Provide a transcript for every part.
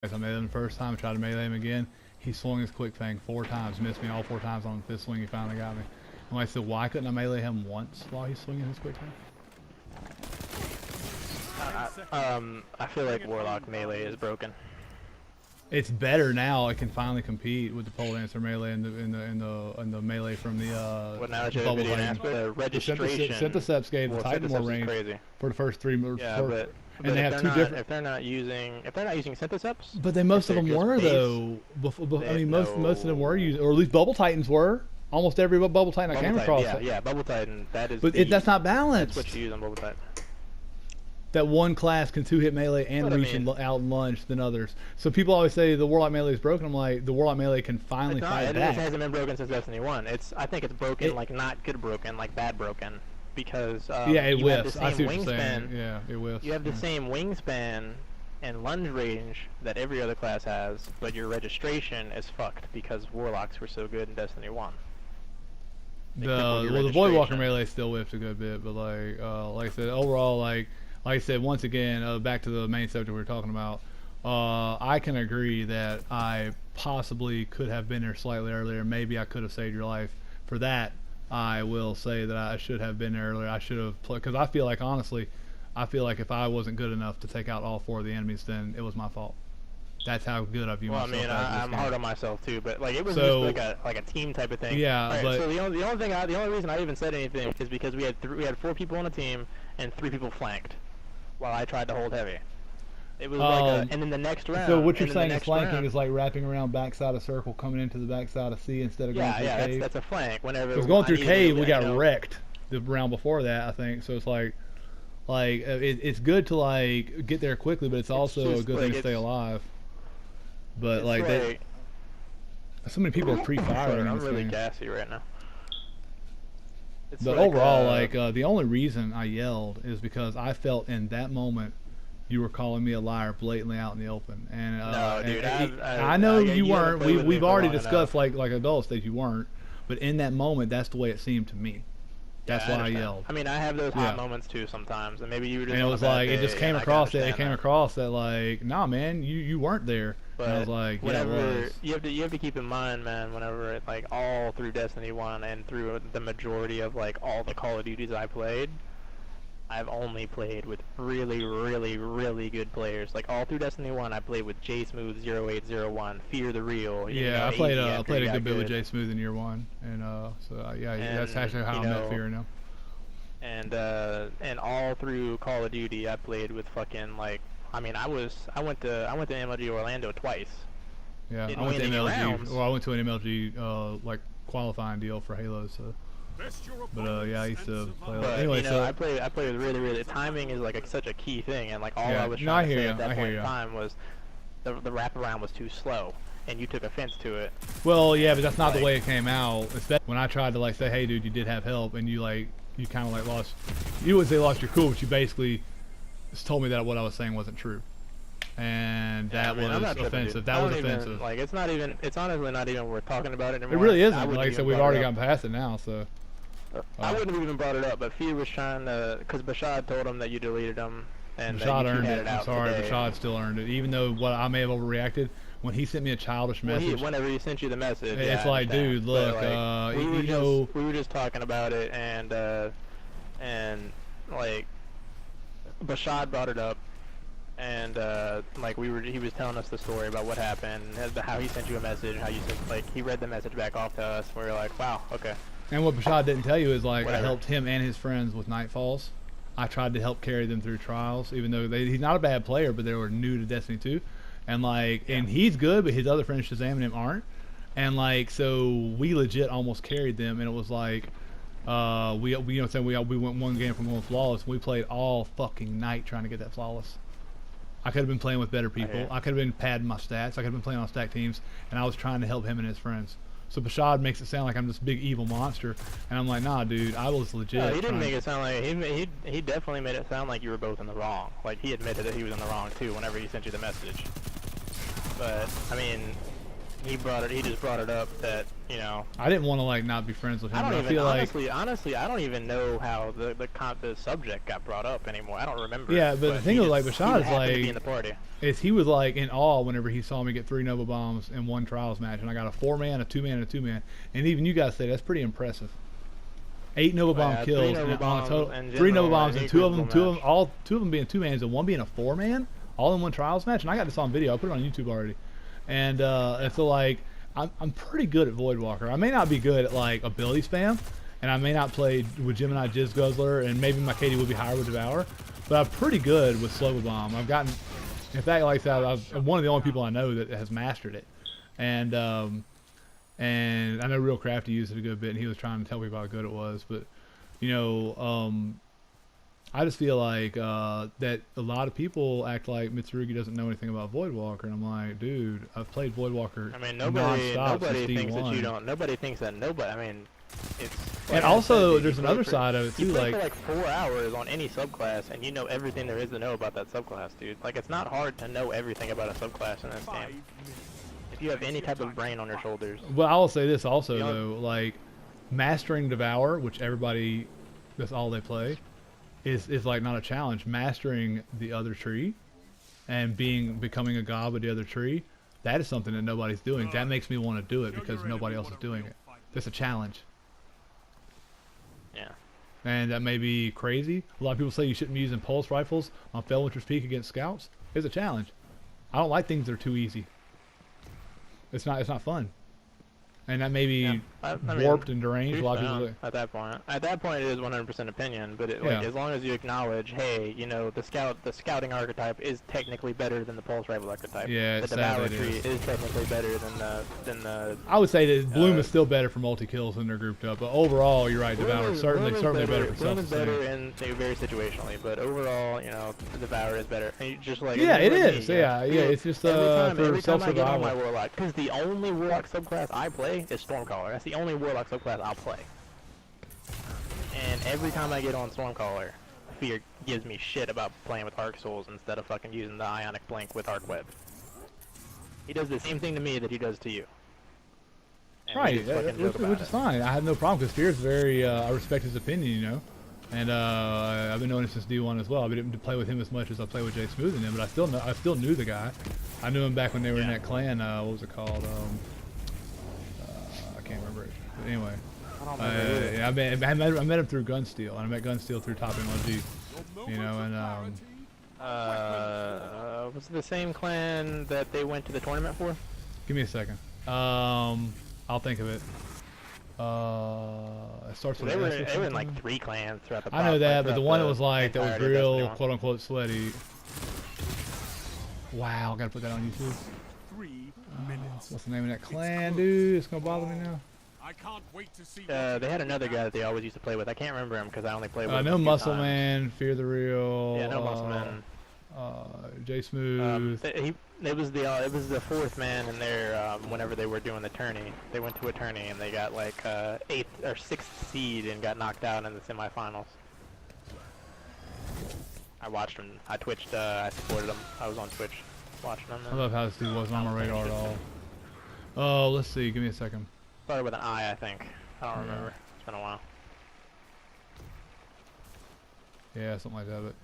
I meleeed him the first time, tried to melee him again. He swung his quick thing 4 times, missed me all 4 times on the 5th swing. He finally got me. And I said, why couldn't I melee him once while he's swinging his quick thing? I feel like Warlock melee is broken. It's better now. It can finally compete with the pole dancer melee and the melee from the Well, now that you have bubble video lighting. the registration. Syntheseps gave the Titan more range for the first 3 moves. Yeah, but and they have 2 different. If they're not using Syntheseps. But most of them were though. I mean, most of them were using, or at least Bubble Titans were. Almost every Bubble Titan I came across. Yeah, Bubble Titan. That is. But that's not balanced. That's what you use on Bubble Titan. That one class can 2-hit melee and reach and out lunge than others. So people always say the Warlock melee is broken. I'm like, the Warlock melee can finally fight back. It hasn't been broken since Destiny 1. I think it's broken, like not good broken, like bad broken, because yeah, it whiffs. I see what you're saying. Yeah, it whiffs. You have the same wingspan and lunge range that every other class has, but your registration is fucked because Warlocks were so good in Destiny 1. The Voidwalker melee still whiffs a good bit, but like I said, overall, like I said, once again, back to the main subject we were talking about, I can agree that I possibly could have been there slightly earlier. Maybe I could have saved your life. For that, I will say that I should have been there earlier. I should have played, because I feel like, honestly, if I wasn't good enough to take out all 4 of the enemies, then it was my fault. That's how good I view myself. Well, I mean, I'm hard on myself too, but like it was so, just like a team type of thing. Yeah, right, but so the only reason I even said anything is because we had 4 people on a team and 3 people flanked, while I tried to hold heavy. It was and then the next round. So what you're saying is flanking is like wrapping around backside of circle, coming into the backside of C instead of going through cave. Yeah, that's a flank. Whenever because going through cave, we got wrecked the round before that, I think. So it's like it's good to like get there quickly, but it's also a good thing to stay alive. But like so many people are pre-firing. I'm really gassy right now. But overall, like the only reason I yelled is because I felt in that moment you were calling me a liar blatantly out in the open. And no, dude, I know you weren't. We've already discussed like adults that you weren't. But in that moment, that's the way it seemed to me. That's why I yelled. I mean, I have those hot moments too sometimes, and maybe you were just. And it was like it just came across that. It came across that like, nah, man, you weren't there. But and I was like, whenever you have to keep in mind, man, whenever it, like all through Destiny 1 and through the majority of like all the Call of Duties I played, I've only played with really, really, really good players. Like all through Destiny 1, I played with J Smooth 0801, Fear the Real. Yeah, I played a good bit with J Smooth in year 1, and that's actually how I met Fear now. And all through Call of Duty, I played with fucking like. I mean, I went to MLG Orlando twice. Yeah, I went to MLG. Well, I went to an MLG like qualifying deal for Halo. So, but yeah, I used to play. But, anyway, so I play with really timing is like such a key thing, and like all I was trying to say at that point in time was the wraparound was too slow, and you took offense to it. Well, yeah, but that's not the way it came out. When I tried to like say, hey, dude, you did have help, and you kind of like lost. You wouldn't say lost your cool, but you basically told me that what I was saying wasn't true, and that was offensive. That was offensive. Like it's honestly not even worth talking about it anymore. It really isn't. Like I said, we've already gotten past it now. So I wouldn't have even brought it up, but Fear was trying to, because Bashad told him that you deleted him, and Bashad earned it. I'm sorry, Bashad still earned it, even though what I may have overreacted. When he sent me a childish message, whenever he sent you the message, it's like, dude, look, we were just talking about it, and like. Bashad brought it up, and like he was telling us the story about what happened, how he sent you a message, how you sent, like he read the message back off to us. We were like, wow, okay. And what Bashad didn't tell you is like I helped him and his friends with Nightfalls. I tried to help carry them through trials, even though he's not a bad player, but they were new to Destiny 2, and and he's good, but his other friends Shazam and him aren't, and like so we legit almost carried them, and it was like. We went one game from going flawless. We played all fucking night trying to get that flawless. I could have been playing with better people. I could have been padding my stats. I could have been playing on stack teams, and I was trying to help him and his friends. So Bashad makes it sound like I'm this big evil monster, and I'm like, nah, dude, I was legit. No, he didn't make it sound like he definitely made it sound like you were both in the wrong. Like he admitted that he was in the wrong too whenever he sent you the message. But I mean, He just brought it up that, you know. I didn't want to like not be friends with him. I don't but even I feel honestly, I don't even know how the subject got brought up anymore. I don't remember. Yeah, but the thing was like Bashad is like, be in the party. He was like in awe whenever he saw me get 3 Nova Bombs in one trials match, and I got a 4-man, a 2-man, and a 2-man, and even you guys say that's pretty impressive. 8 Nova Bomb kills on a total, 3 Nova Bombs, and two of them being 2-mans and one being a 4-man, all in one trials match, and I got this on video. I put it on YouTube already, and so like I'm pretty good at Voidwalker. I may not be good at like ability spam, and I may not play with Gemini Jizz Guzzler, and maybe my KD will be higher with Devour, but I'm pretty good with Slow Bomb. I've gotten, in fact, like that, I'm one of the only people I know that has mastered it, and I know Real Crafty used it a good bit, and he was trying to tell me how good it was, but you know, I just feel like that a lot of people act like Mitsurugi doesn't know anything about Voidwalker, and I'm like, dude, I've played Voidwalker. I mean, nobody thinks D1. that you don't. Nobody thinks that. Nobody. I mean, it's. Like and also, there's another side of it too. You play like for like 4 hours on any subclass, and you know everything there is to know about that subclass, dude. Like, it's not hard to know everything about a subclass in this game. If you have any type of brain on your shoulders. Well, I will say this also though, like mastering Devour, which everybody, that's all they play, is like not a challenge. Mastering the other tree and becoming a god with the other tree, that is something that nobody's doing. That makes me want to do it because nobody else is doing it. It's a challenge. Yeah. And that may be crazy. A lot of people say you shouldn't be using pulse rifles on Fellwinter's Peak against scouts. It's a challenge. I don't like things that are too easy. It's not fun. And that may be warped and deranged. A lot of people at that point it is 100% opinion, but like, as long as you acknowledge, hey, you know, the scouting archetype is technically better than the pulse rifle archetype. Yeah, the Devour tree is technically better than the. I would say that Bloom is still better for multi kills when they're grouped up, but overall, you're right. Devour is certainly better for Bloom is better in very situationally, but overall, you know, the Devour is better. And just like it is. Yeah, it's just every time I get on self-survival. my Warlock, because the only Warlock subclass I play is Stormcaller. That's the only Warlock subclass I'll play. And every time I get on Stormcaller, Fear gives me shit about playing with Arc Souls instead of fucking using the Ionic Blink with Arc Web. He does the same thing to me that he does to you. And right, which is fine. I have no problem because Fear's very, I respect his opinion, you know. And I've been knowing him since D1 as well. I didn't play with him as much as I play with Jay Smooth and him, but I still knew the guy. I knew him back when they were in that clan. What was it called? I can't remember it. But anyway, I met him through Gunsteel, and I met Gunsteel through Top MLG. You know, and was it the same clan that they went to the tournament for? Give me a second. I'll think of it. It starts with they were in like 3 clans throughout the. I know that, but the one that was like that was real quote unquote sweaty. Wow, I gotta put that on YouTube. 3 minutes. What's the name of that clan, dude? It's gonna bother me now. I can't wait to see. They had another guy that they always used to play with. I can't remember him because I only played with. I know Muscle Man, Fear the Real. Yeah, no Muscle Man. Jay Smooth. It was the 4th man in there. Whenever they were doing the tourney, they went to a tourney and they got like 8th or 6th seed and got knocked out in the semifinals. I watched him. I twitched. I supported him. I was on Twitch watching him. I love how this dude wasn't on my radar at all. Oh, let's see. Give me a second. Started with an I think. I don't remember. It's been a while. Yeah, something like that.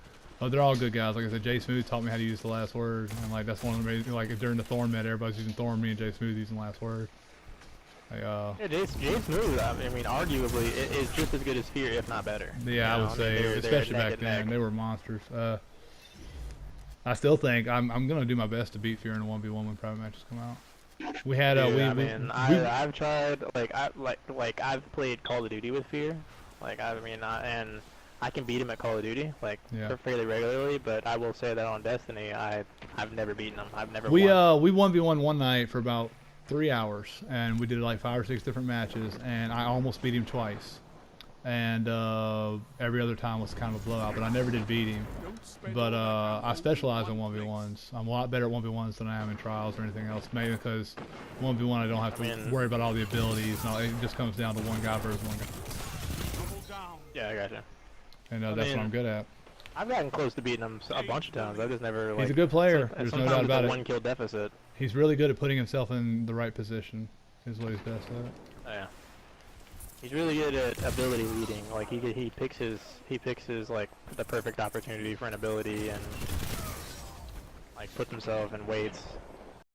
But they're all good guys. Like I said, Jay Smooth taught me how to use the last word, and like that's one of the reasons. Like during the Thorn Met, everybody's using Thorn. Me and Jay Smooth using the last word. Like, yeah, Jay Smooth. I mean, arguably, is just as good as Fear, if not better. Yeah, I would say, especially back then, they were monsters. I still think I'm gonna do my best to beat Fear in a 1v1 when private matches come out. We had I've tried I've played Call of Duty with Fear, and I can beat him at Call of Duty fairly regularly, but I will say that on Destiny I've never beaten him. I've never won. We 1v1 one night for about 3 hours, and we did like 5 or 6 different matches, and I almost beat him twice. And every other time was kind of a blowout, but I never did beat him. But I specialize in 1v1s. I'm a lot better at 1v1s than I am in trials or anything else, maybe because 1v1 I don't have to worry about all the abilities. No, it just comes down to one guy versus one guy. Yeah, I gotcha. And that's what I'm good at. I've gotten close to beating him a bunch of times. I just never like. He's a good player. There's no doubt about it. One kill deficit. He's really good at putting himself in the right position. Is what he's best at. Oh, yeah. He's really good at ability leading. Like he picks his like the perfect opportunity for an ability and like puts himself and waits.